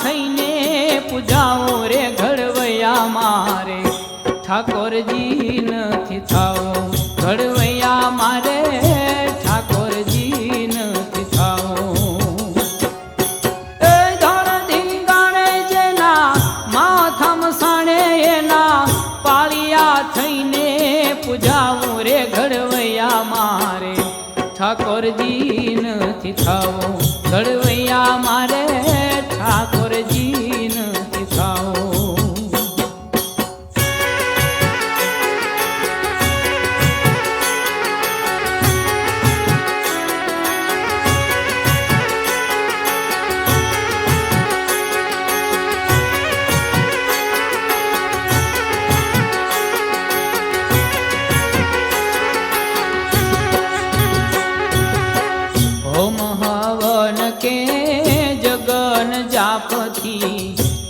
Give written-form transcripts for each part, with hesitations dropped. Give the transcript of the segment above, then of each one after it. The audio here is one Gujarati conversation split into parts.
થઈને પૂજાવો રે ઘડવૈયા મારે ઠાકોરજી નથી થાવો ઘડવૈયા મારે ઠાકોરજી નથી થાવો એ ધણ ધીંગાણે જેના માથામાં સાણે એના પાળિયા થઈને પૂજાવો રે ઘડવૈયા મારે ઠાકોરજી નથી થાવો ઘડવૈયા મારે ઠાકોરજી નથી થાવો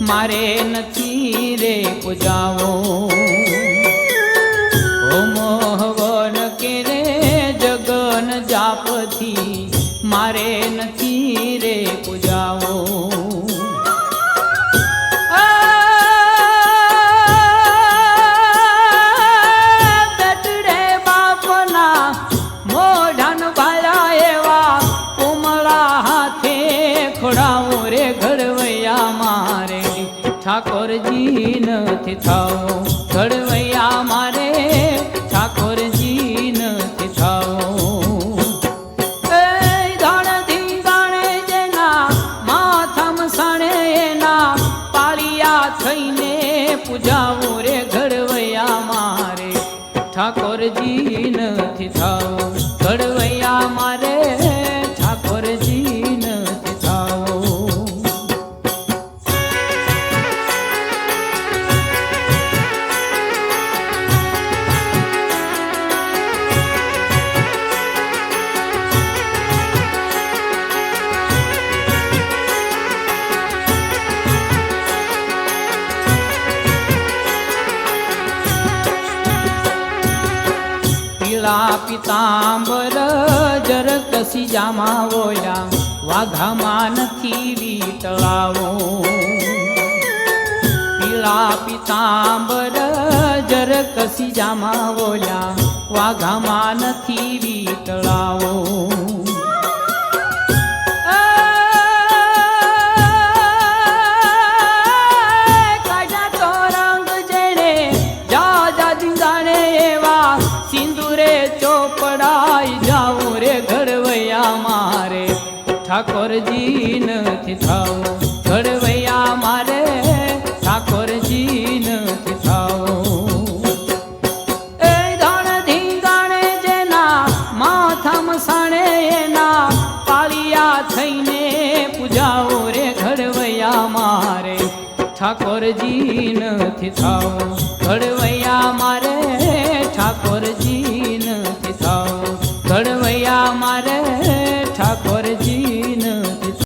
મારે નથી રે પૂજાવો હોમ હવન કે રે જગન જાપથી મારે નથી રે પૂજાવો બેટડે બાપના મોઢાન ભાળ્યા એવા કોમળા હાથે ખોડાવો રે ઘડવૈયા મારે ઠાકોરજી નથી થાવો ઘડવૈયા મારે ઠાકોરજી નથી થાવો એ ધણ ધીંગાણે જેના માથામાં સાણે એના પાળિયા થઈને પૂજાવો રે ઘડવૈયા મારે ઠાકોરજી નથી થાવો ઘડવૈયા મારે ઠાકોરજી નથી થાવો પિતાંબર જરકસી જામા વોયા વાઘામાં નથી વીતળાવો પીળા પિતાંબર જરકસી જામા વોયા વાઘામાં નથી વીતળાવો ચોપડાઈ જાવો રે ઘડવૈયા મારે ઠાકોરજી નથી થાવો ઘડવૈયા મારે ઠાકોરજી નથી થાવો એ ધણ ધીંગાણે જેના માથામાં સાણે એના પાળિયા થઈને પૂજાવો રે ઘડવૈયા મારે ઠાકોરજી નથી થાવો ઘડવૈયા મારે